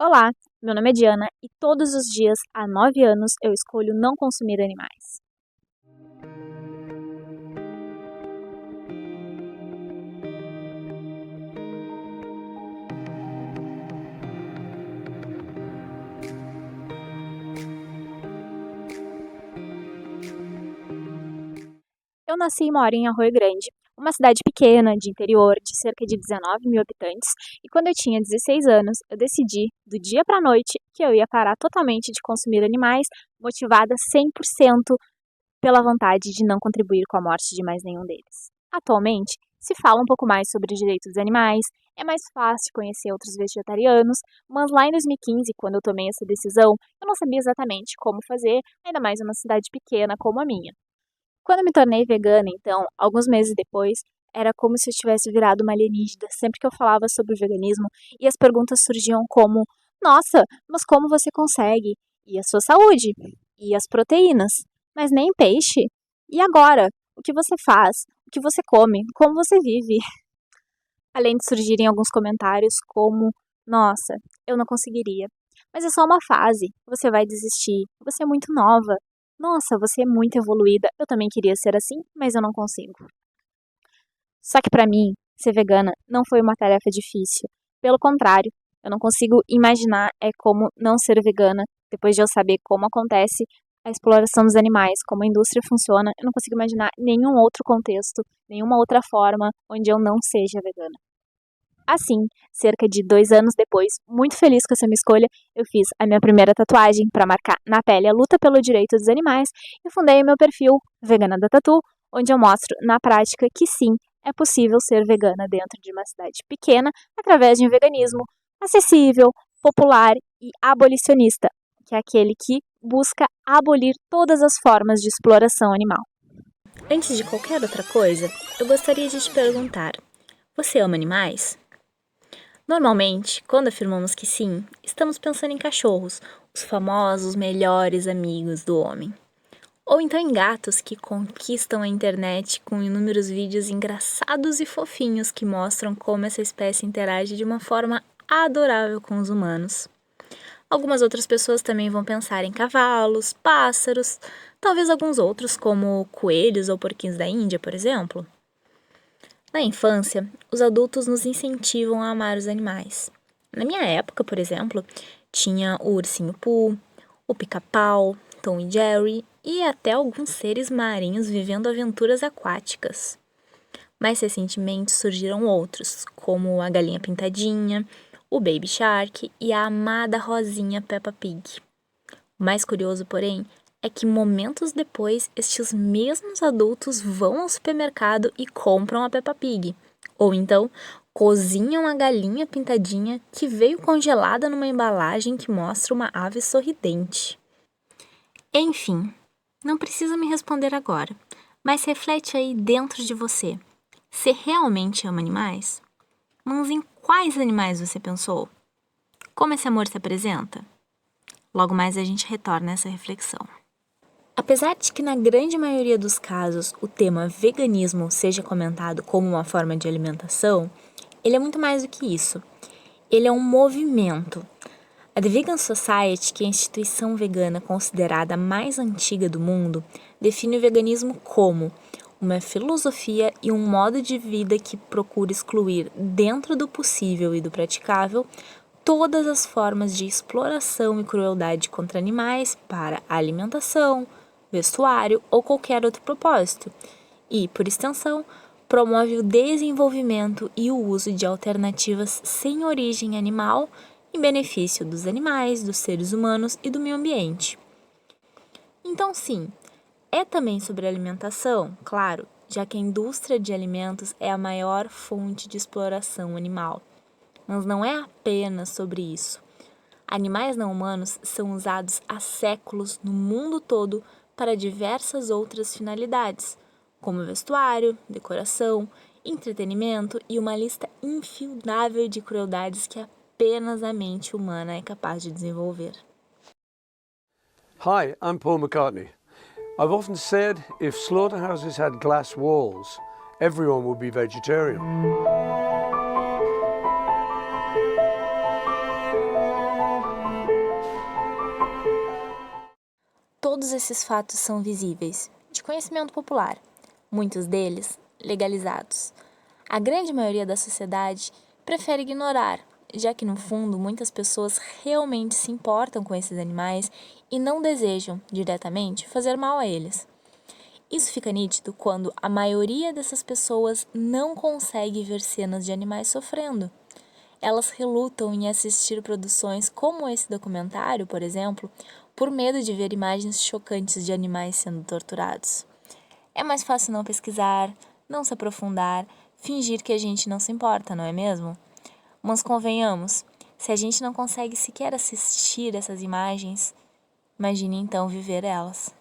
Olá, meu nome é Diana e todos os dias há 9 anos eu escolho não consumir animais. Eu nasci e moro em Arroio Grande, uma cidade pequena, de interior, de cerca de 19 mil habitantes, e quando eu tinha 16 anos, eu decidi, do dia para a noite, que eu ia parar totalmente de consumir animais, motivada 100% pela vontade de não contribuir com a morte de mais nenhum deles. Atualmente, se fala um pouco mais sobre direitos dos animais, é mais fácil conhecer outros vegetarianos, mas lá em 2015, quando eu tomei essa decisão, eu não sabia exatamente como fazer, ainda mais em uma cidade pequena como a minha. Quando eu me tornei vegana, então, alguns meses depois, era como se eu tivesse virado uma alienígena sempre que eu falava sobre o veganismo e as perguntas surgiam como: Nossa, mas como você consegue? E a sua saúde? E as proteínas? Mas nem peixe? E agora? O que você faz? O que você come? Como você vive? Além de surgirem alguns comentários como: Nossa, eu não conseguiria. Mas é só uma fase. Você vai desistir. Você é muito nova. Nossa, você é muito evoluída. Eu também queria ser assim, mas eu não consigo. Só que pra mim, ser vegana não foi uma tarefa difícil. Pelo contrário, eu não consigo imaginar como não ser vegana depois de eu saber como acontece a exploração dos animais, como a indústria funciona. Eu não consigo imaginar nenhum outro contexto, nenhuma outra forma onde eu não seja vegana. Assim, cerca de 2 anos depois, muito feliz com essa minha escolha, eu fiz a minha primeira tatuagem para marcar na pele a luta pelo direito dos animais e fundei o meu perfil Vegana da Tatu, onde eu mostro na prática que sim, é possível ser vegana dentro de uma cidade pequena através de um veganismo acessível, popular e abolicionista, que é aquele que busca abolir todas as formas de exploração animal. Antes de qualquer outra coisa, eu gostaria de te perguntar: você ama animais? Normalmente, quando afirmamos que sim, estamos pensando em cachorros, os famosos melhores amigos do homem. Ou então em gatos que conquistam a internet com inúmeros vídeos engraçados e fofinhos que mostram como essa espécie interage de uma forma adorável com os humanos. Algumas outras pessoas também vão pensar em cavalos, pássaros, talvez alguns outros, como coelhos ou porquinhos da Índia, por exemplo. Na infância, os adultos nos incentivam a amar os animais. Na minha época, por exemplo, tinha o ursinho Pooh, o pica-pau, Tom e Jerry e até alguns seres marinhos vivendo aventuras aquáticas. Mais recentemente surgiram outros, como a galinha pintadinha, o Baby Shark e a amada rosinha Peppa Pig. O mais curioso, porém, é que momentos depois estes mesmos adultos vão ao supermercado e compram a Peppa Pig. Ou então, cozinham a galinha pintadinha que veio congelada numa embalagem que mostra uma ave sorridente. Enfim, não precisa me responder agora, mas reflete aí dentro de você. Você realmente ama animais? Mas em quais animais você pensou? Como esse amor se apresenta? Logo mais a gente retorna a essa reflexão. Apesar de que na grande maioria dos casos o tema veganismo seja comentado como uma forma de alimentação, ele é muito mais do que isso. Ele é um movimento. A The Vegan Society, que é a instituição vegana considerada a mais antiga do mundo, define o veganismo como uma filosofia e um modo de vida que procura excluir, dentro do possível e do praticável, todas as formas de exploração e crueldade contra animais para alimentação, vestuário ou qualquer outro propósito, e, por extensão, promove o desenvolvimento e o uso de alternativas sem origem animal em benefício dos animais, dos seres humanos e do meio ambiente. Então, sim, é também sobre alimentação, claro, já que a indústria de alimentos é a maior fonte de exploração animal. Mas não é apenas sobre isso. Animais não humanos são usados há séculos no mundo todo para diversas outras finalidades, como vestuário, decoração, entretenimento e uma lista infindável de crueldades que apenas a mente humana é capaz de desenvolver. Hi, I'm Paul McCartney. I've often said if slaughterhouses had glass walls, everyone would be vegetarian. todos esses fatos são visíveis, de conhecimento popular, muitos deles legalizados. A grande maioria da sociedade prefere ignorar, já que no fundo muitas pessoas realmente se importam com esses animais e não desejam, diretamente, fazer mal a eles. Isso fica nítido quando a maioria dessas pessoas não consegue ver cenas de animais sofrendo. Elas relutam em assistir produções como esse documentário, por exemplo, por medo de ver imagens chocantes de animais sendo torturados. É mais fácil não pesquisar, não se aprofundar, fingir que a gente não se importa, não é mesmo? Mas convenhamos, se a gente não consegue sequer assistir essas imagens, imagine então viver elas.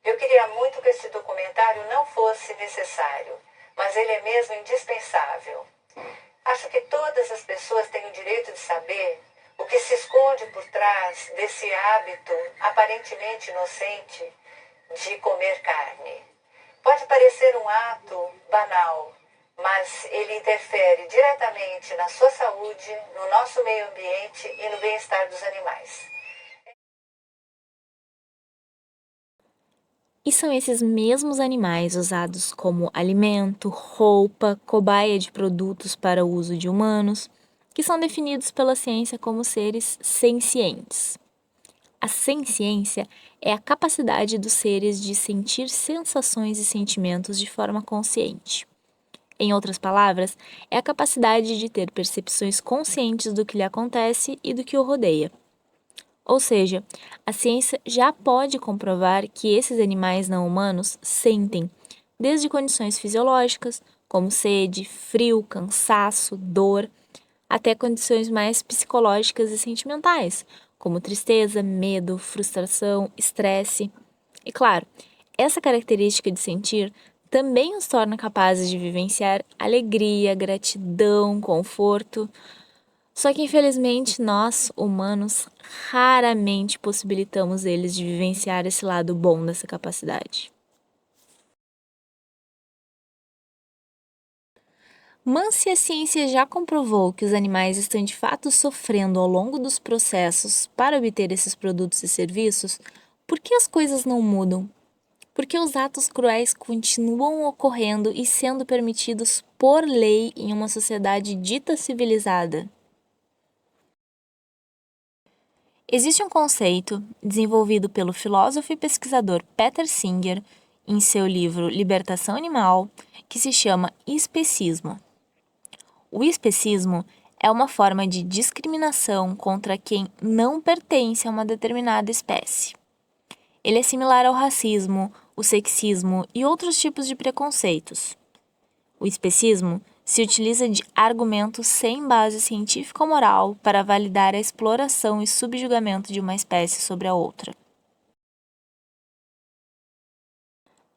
Eu queria muito que esse documentário não fosse necessário, mas ele é mesmo indispensável. Acho que todas as pessoas têm o direito de saber o que se esconde por trás desse hábito aparentemente inocente de comer carne. Pode parecer um ato banal, mas ele interfere diretamente na sua saúde, no nosso meio ambiente e no bem-estar dos animais. E são esses mesmos animais usados como alimento, roupa, cobaia de produtos para o uso de humanos, que são definidos pela ciência como seres sencientes. A senciência é a capacidade dos seres de sentir sensações e sentimentos de forma consciente. Em outras palavras, é a capacidade de ter percepções conscientes do que lhe acontece e do que o rodeia. Ou seja, a ciência já pode comprovar que esses animais não humanos sentem, desde condições fisiológicas, como sede, frio, cansaço, dor, até condições mais psicológicas e sentimentais, como tristeza, medo, frustração, estresse. E claro, essa característica de sentir também os torna capazes de vivenciar alegria, gratidão, conforto. Só que, infelizmente, nós, humanos, raramente possibilitamos eles de vivenciar esse lado bom dessa capacidade. Mas se a ciência já comprovou que os animais estão de fato sofrendo ao longo dos processos para obter esses produtos e serviços, por que as coisas não mudam? Por que os atos cruéis continuam ocorrendo e sendo permitidos por lei em uma sociedade dita civilizada? Existe um conceito desenvolvido pelo filósofo e pesquisador Peter Singer em seu livro Libertação Animal, que se chama especismo. O especismo é uma forma de discriminação contra quem não pertence a uma determinada espécie. Ele é similar ao racismo, o sexismo e outros tipos de preconceitos. O especismo se utiliza de argumentos sem base científica ou moral para validar a exploração e subjugamento de uma espécie sobre a outra.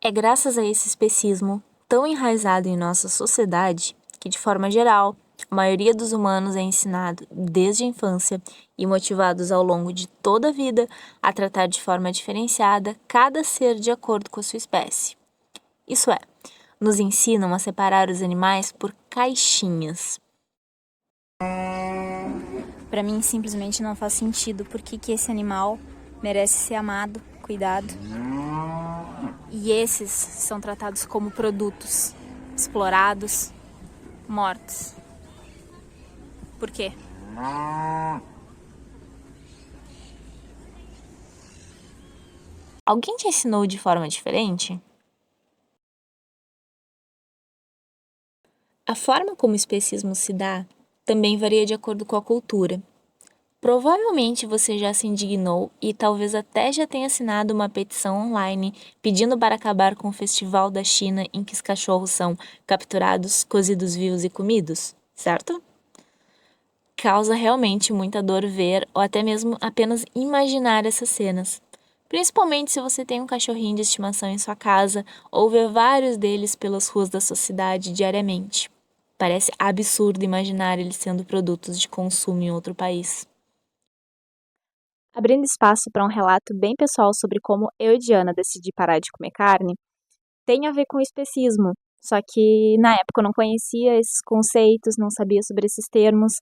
É graças a esse especismo, tão enraizado em nossa sociedade, que, de forma geral, a maioria dos humanos é ensinado desde a infância e motivados ao longo de toda a vida a tratar de forma diferenciada cada ser de acordo com a sua espécie. Isso é, nos ensinam a separar os animais por caixinhas. Para mim, simplesmente não faz sentido porque que esse animal merece ser amado, cuidado. E esses são tratados como produtos, explorados, mortos. Por quê? Alguém te ensinou de forma diferente? A forma como o especismo se dá também varia de acordo com a cultura. Provavelmente você já se indignou e talvez até já tenha assinado uma petição online pedindo para acabar com o festival da China em que os cachorros são capturados, cozidos vivos e comidos, certo? Causa realmente muita dor ver ou até mesmo apenas imaginar essas cenas. Principalmente se você tem um cachorrinho de estimação em sua casa ou vê vários deles pelas ruas da sua cidade diariamente. Parece absurdo imaginar eles sendo produtos de consumo em outro país. Abrindo espaço para um relato bem pessoal sobre como eu e Diana decidi parar de comer carne, tem a ver com especismo, só que na época eu não conhecia esses conceitos, não sabia sobre esses termos,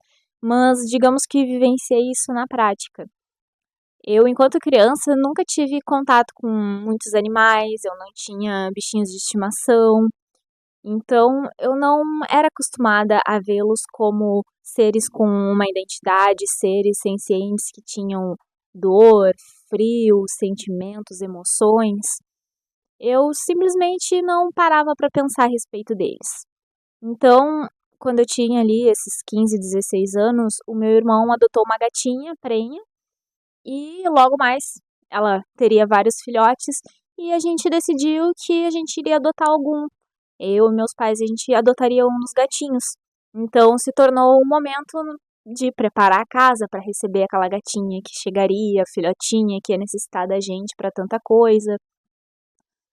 mas digamos que vivenciei isso na prática. Eu, enquanto criança, nunca tive contato com muitos animais, eu não tinha bichinhos de estimação, então eu não era acostumada a vê-los como seres com uma identidade, seres sencientes que tinham dor, frio, sentimentos, emoções. Eu simplesmente não parava para pensar a respeito deles. Então, quando eu tinha ali esses 15, 16 anos, o meu irmão adotou uma gatinha prenha e logo mais ela teria vários filhotes e a gente decidiu que a gente iria adotar algum. Eu e meus pais, a gente adotaria um dos gatinhos. Então se tornou um momento de preparar a casa para receber aquela gatinha que chegaria, filhotinha que ia necessitar da gente para tanta coisa.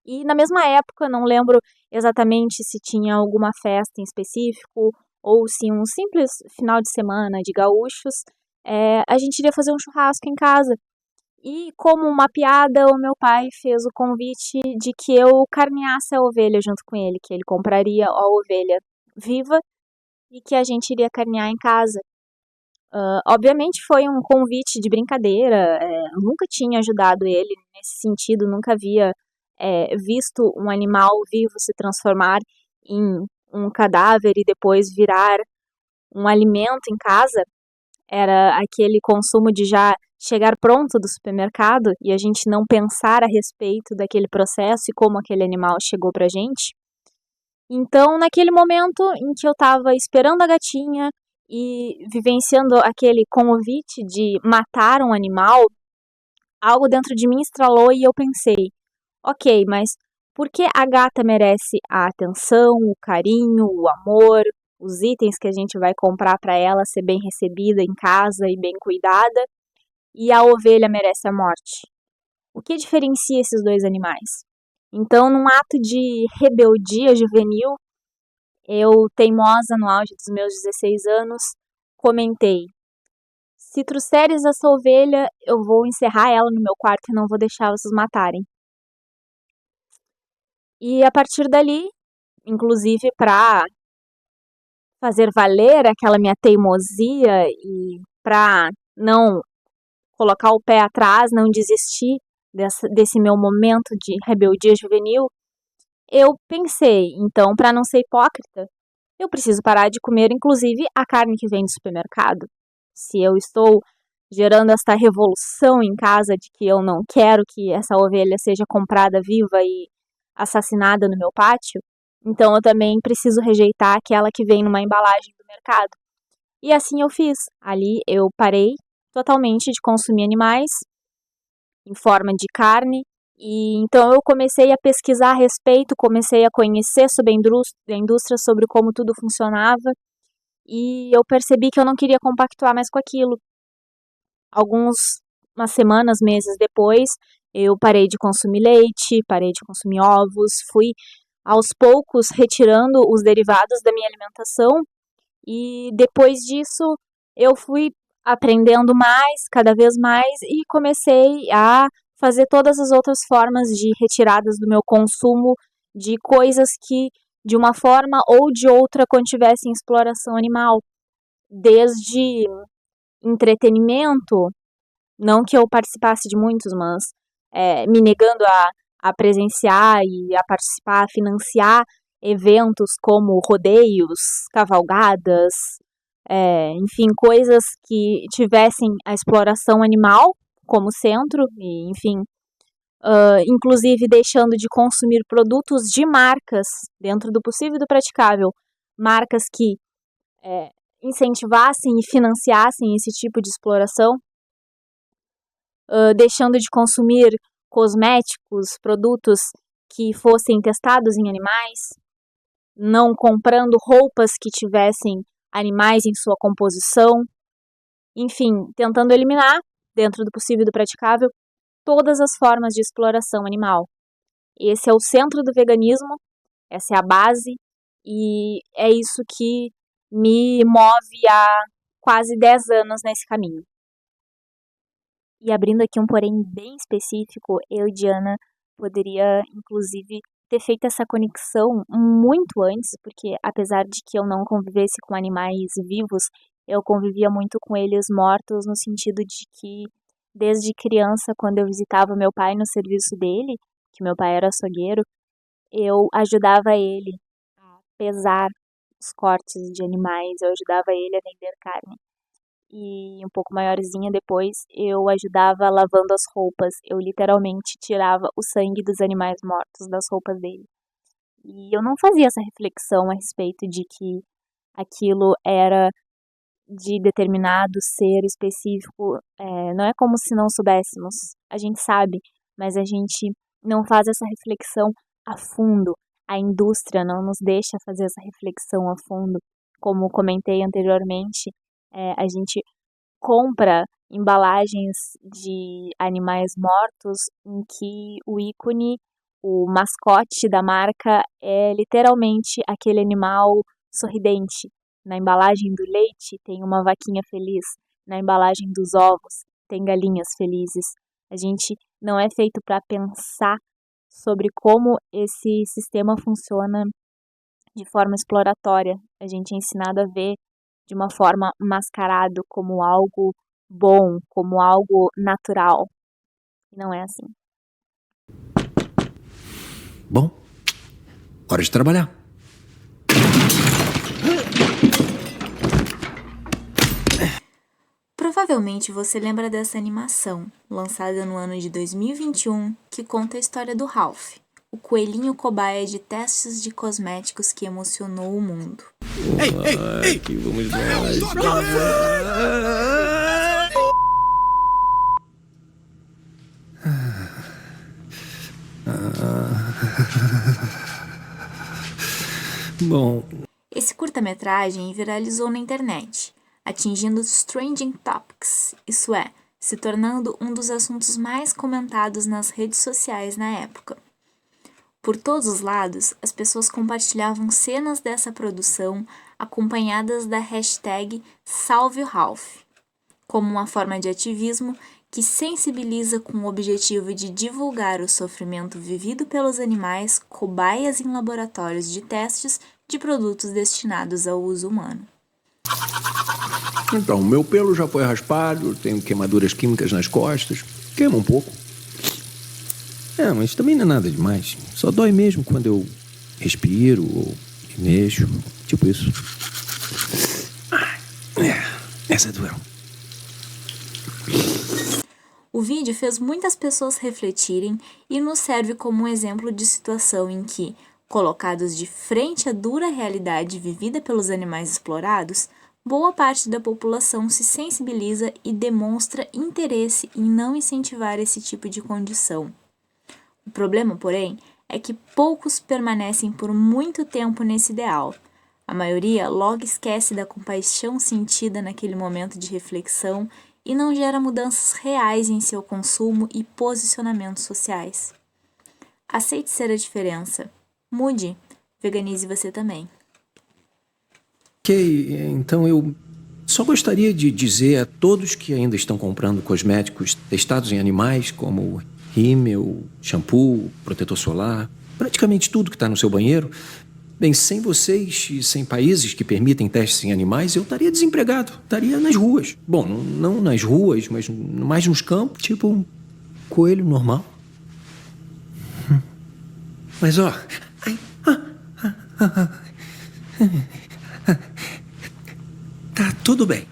E na mesma época, não lembro exatamente se tinha alguma festa em específico ou se um simples final de semana de gaúchos, a gente iria fazer um churrasco em casa. E como uma piada, o meu pai fez o convite de que eu carneasse a ovelha junto com ele, que ele compraria a ovelha viva e que a gente iria carnear em casa. Obviamente foi um convite de brincadeira, eu nunca tinha ajudado ele nesse sentido, nunca havia visto um animal vivo se transformar em um cadáver e depois virar um alimento em casa. Era aquele consumo de já chegar pronto do supermercado e a gente não pensar a respeito daquele processo e como aquele animal chegou pra gente. Então, naquele momento em que eu estava esperando a gatinha e vivenciando aquele convite de matar um animal, algo dentro de mim estralou e eu pensei: ok, mas por que a gata merece a atenção, o carinho, o amor, os itens que a gente vai comprar para ela ser bem recebida em casa e bem cuidada, e a ovelha merece a morte? O que diferencia esses dois animais? Então, num ato de rebeldia juvenil, eu, teimosa no auge dos meus 16 anos, comentei: se trouxeres essa ovelha, eu vou encerrar ela no meu quarto e não vou deixar vocês matarem. E a partir dali, inclusive para fazer valer aquela minha teimosia e para não colocar o pé atrás, não desistir desse meu momento de rebeldia juvenil, eu pensei, então, para não ser hipócrita, eu preciso parar de comer, inclusive, a carne que vem do supermercado. Se eu estou gerando esta revolução em casa de que eu não quero que essa ovelha seja comprada viva e assassinada no meu pátio, então eu também preciso rejeitar aquela que vem numa embalagem do mercado. E assim eu fiz. Ali eu parei totalmente de consumir animais em forma de carne. E então eu comecei a pesquisar a respeito, comecei a conhecer sobre a indústria, sobre como tudo funcionava, e eu percebi que eu não queria compactuar mais com aquilo. Umas semanas, meses depois, eu parei de consumir leite, parei de consumir ovos, fui aos poucos retirando os derivados da minha alimentação e depois disso eu fui aprendendo mais, cada vez mais e comecei a fazer todas as outras formas de retiradas do meu consumo de coisas que de uma forma ou de outra contivessem exploração animal, desde entretenimento, não que eu participasse de muitos, mas me negando a presenciar e a participar, a financiar eventos como rodeios, cavalgadas, enfim, coisas que tivessem a exploração animal como centro, e, enfim, inclusive deixando de consumir produtos de marcas, dentro do possível e do praticável, marcas que incentivassem e financiassem esse tipo de exploração, deixando de consumir cosméticos, produtos que fossem testados em animais, não comprando roupas que tivessem animais em sua composição, enfim, tentando eliminar, dentro do possível e do praticável, todas as formas de exploração animal. Esse é o centro do veganismo, essa é a base, E é isso que me move há quase 10 anos nesse caminho. E abrindo aqui um porém bem específico, eu e Diana poderia, inclusive, ter feito essa conexão muito antes, porque apesar de que eu não convivesse com animais vivos, eu convivia muito com eles mortos, no sentido de que, desde criança, quando eu visitava meu pai no serviço dele, que meu pai era açougueiro, eu ajudava ele a pesar os cortes de animais, eu ajudava ele a vender carne. E um pouco maiorzinha depois, eu ajudava lavando as roupas. Eu literalmente tirava o sangue dos animais mortos das roupas dele. E eu não fazia essa reflexão a respeito de que aquilo era de determinado ser específico. Não é como se não soubéssemos. A gente sabe, mas a gente não faz essa reflexão a fundo. A indústria não nos deixa fazer essa reflexão a fundo. Como comentei anteriormente, a gente compra embalagens de animais mortos em que o ícone, o mascote da marca é literalmente aquele animal sorridente. Na embalagem do leite tem uma vaquinha feliz, na embalagem dos ovos tem galinhas felizes. A gente não é feito para pensar sobre como esse sistema funciona de forma exploratória. A gente é ensinado a ver de uma forma mascarado como algo bom, como algo natural. E não é assim. Bom, hora de trabalhar. Provavelmente você lembra dessa animação, lançada no ano de 2021, que conta a história do Ralph, o coelhinho cobaia de testes de cosméticos que emocionou o mundo. Ei, que vamos nós. Bom, Esse curta-metragem viralizou na internet, atingindo os trending topics, isso é, se tornando um dos assuntos mais comentados nas redes sociais na época. Por todos os lados, as pessoas compartilhavam cenas dessa produção acompanhadas da hashtag Salve o Ralph, como uma forma de ativismo que sensibiliza com o objetivo de divulgar o sofrimento vivido pelos animais cobaias em laboratórios de testes de produtos destinados ao uso humano. então, meu pelo já foi raspado, tenho queimaduras químicas nas costas, queima um pouco. Mas também não é nada demais. Só dói mesmo quando eu respiro ou me mexo, tipo isso. Essa doeu. O vídeo fez muitas pessoas refletirem e nos serve como um exemplo de situação em que, colocados de frente à dura realidade vivida pelos animais explorados, boa parte da população se sensibiliza e demonstra interesse em não incentivar esse tipo de condição. O problema, porém, é que poucos permanecem por muito tempo nesse ideal. A maioria logo esquece da compaixão sentida naquele momento de reflexão e não gera mudanças reais em seu consumo e posicionamentos sociais. Aceite ser a diferença. Mude. Veganize você também. Ok, então eu só gostaria de dizer a todos que ainda estão comprando cosméticos testados em animais, como rímel, shampoo, protetor solar, praticamente tudo que está no seu banheiro. Bem, sem vocês e sem países que permitem testes em animais, eu estaria desempregado, estaria nas ruas. Bom, não nas ruas, mas mais nos campos, tipo um coelho normal. Mas ó... Tá tudo bem.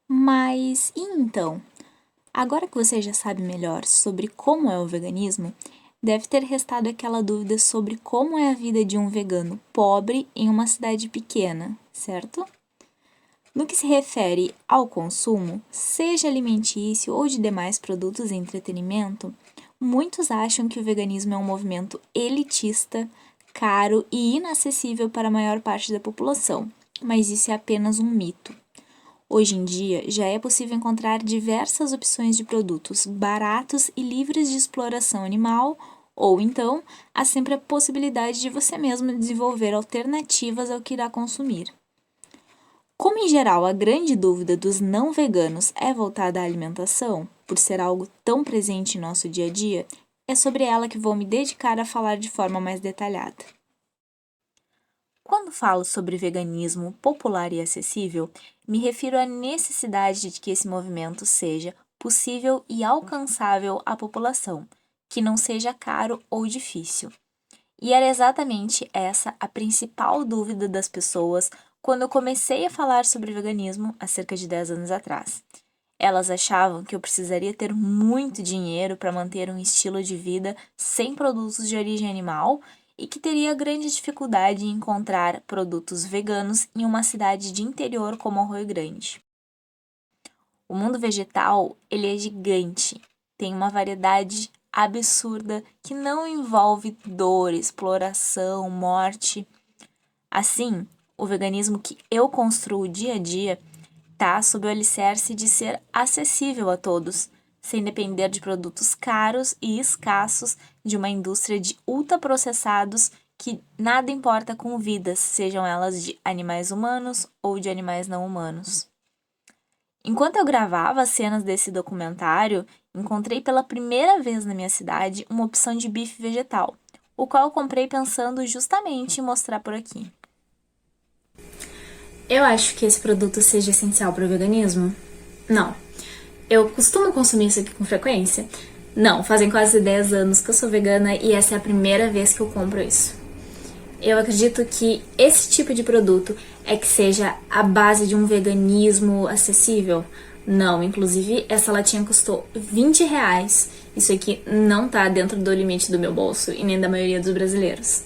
Mas e então? Agora que você já sabe melhor sobre como é o veganismo, deve ter restado aquela dúvida sobre como é a vida de um vegano pobre em uma cidade pequena, certo? No que se refere ao consumo, seja alimentício ou de demais produtos e entretenimento, muitos acham que o veganismo é um movimento elitista, caro e inacessível para a maior parte da população, mas isso é apenas um mito. Hoje em dia, já é possível encontrar diversas opções de produtos baratos e livres de exploração animal, ou então, há sempre a possibilidade de você mesmo desenvolver alternativas ao que irá consumir. Como em geral a grande dúvida dos não veganos é voltada à alimentação, por ser algo tão presente em nosso dia a dia, é sobre ela que vou me dedicar a falar de forma mais detalhada. Quando falo sobre veganismo popular e acessível, me refiro à necessidade de que esse movimento seja possível e alcançável à população, que não seja caro ou difícil. E era exatamente essa a principal dúvida das pessoas quando eu comecei a falar sobre veganismo há cerca de 10 anos atrás. Elas achavam que eu precisaria ter muito dinheiro para manter um estilo de vida sem produtos de origem animal e que teria grande dificuldade em encontrar produtos veganos em uma cidade de interior como Arroio Grande. O mundo vegetal, ele é gigante, tem uma variedade absurda que não envolve dor, exploração, morte. Assim, o veganismo que eu construo dia a dia está sob o alicerce de ser acessível a todos, sem depender de produtos caros e escassos de uma indústria de ultraprocessados que nada importa com vidas, sejam elas de animais humanos ou de animais não humanos. Enquanto eu gravava as cenas desse documentário, encontrei pela primeira vez na minha cidade uma opção de bife vegetal, o qual eu comprei pensando justamente em mostrar por aqui. Eu acho que esse produto seja essencial para o veganismo? Não. Eu costumo consumir isso aqui com frequência? Não, fazem quase 10 anos que eu sou vegana e essa é a primeira vez que eu compro isso. Eu acredito que esse tipo de produto é que seja a base de um veganismo acessível. Não, inclusive essa latinha custou R$20. Isso aqui não tá dentro do limite do meu bolso e nem da maioria dos brasileiros.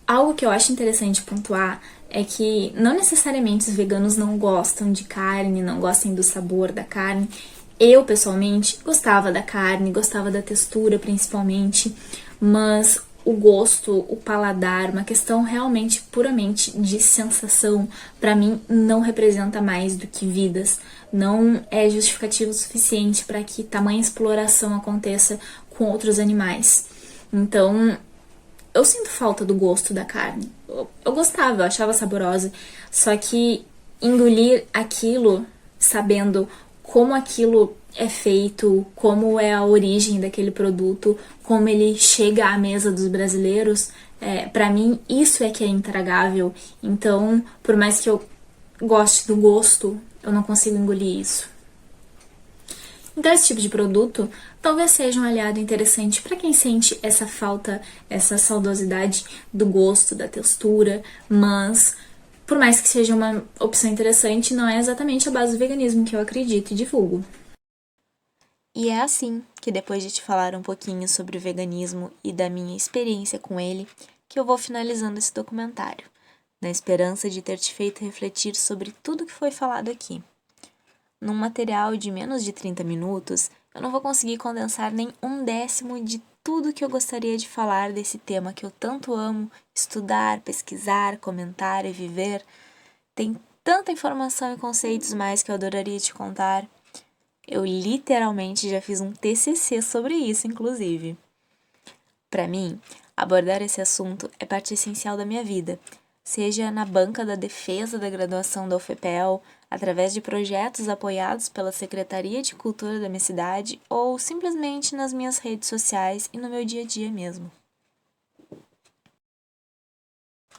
Algo que eu acho interessante pontuar é que não necessariamente os veganos não gostam de carne, não gostem do sabor da carne. Eu, pessoalmente, gostava da carne, gostava da textura principalmente, mas o gosto, o paladar, uma questão realmente puramente de sensação, para mim não representa mais do que vidas. Não é justificativo o suficiente para que tamanha exploração aconteça com outros animais. Então, eu sinto falta do gosto da carne. Eu gostava, eu achava saborosa, só que engolir aquilo sabendo como aquilo é feito, como é a origem daquele produto, como ele chega à mesa dos brasileiros, para mim isso é que é intragável. Então, por mais que eu goste do gosto, eu não consigo engolir isso. Então, esse tipo de produto talvez seja um aliado interessante para quem sente essa falta, essa saudosidade do gosto, da textura, mas por mais que seja uma opção interessante, não é exatamente a base do veganismo que eu acredito e divulgo. E é assim que, depois de te falar um pouquinho sobre o veganismo e da minha experiência com ele, que eu vou finalizando esse documentário, na esperança de ter te feito refletir sobre tudo que foi falado aqui. Num material de menos de 30 minutos, eu não vou conseguir condensar nem 1/10 de tudo que eu gostaria de falar desse tema que eu tanto amo estudar, pesquisar, comentar e viver. Tem tanta informação e conceitos mais que eu adoraria te contar. Eu literalmente já fiz um TCC sobre isso, inclusive. Para mim, abordar esse assunto é parte essencial da minha vida, seja na banca da defesa da graduação da UFPEL, através de projetos apoiados pela Secretaria de Cultura da minha cidade ou simplesmente nas minhas redes sociais e no meu dia a dia mesmo.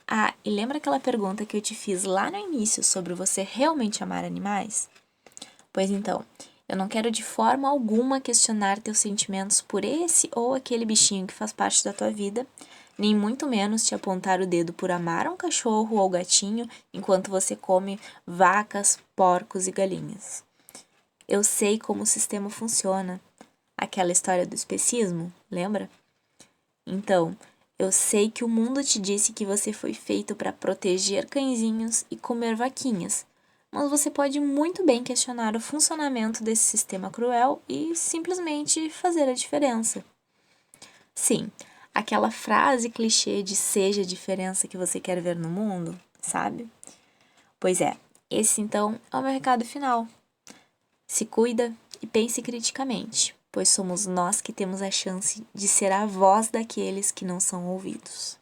Ah, e lembra aquela pergunta que eu te fiz lá no início sobre você realmente amar animais? Pois então, eu não quero de forma alguma questionar teus sentimentos por esse ou aquele bichinho que faz parte da tua vida, nem muito menos te apontar o dedo por amar um cachorro ou gatinho enquanto você come vacas, porcos e galinhas. Eu sei como o sistema funciona. Aquela história do especismo, lembra? Então, eu sei que o mundo te disse que você foi feito para proteger cãezinhos e comer vaquinhas, mas você pode muito bem questionar o funcionamento desse sistema cruel e simplesmente fazer a diferença. Sim, aquela frase clichê de seja a diferença que você quer ver no mundo, sabe? Pois é, esse então é o meu recado final. Se cuida e pense criticamente, pois somos nós que temos a chance de ser a voz daqueles que não são ouvidos.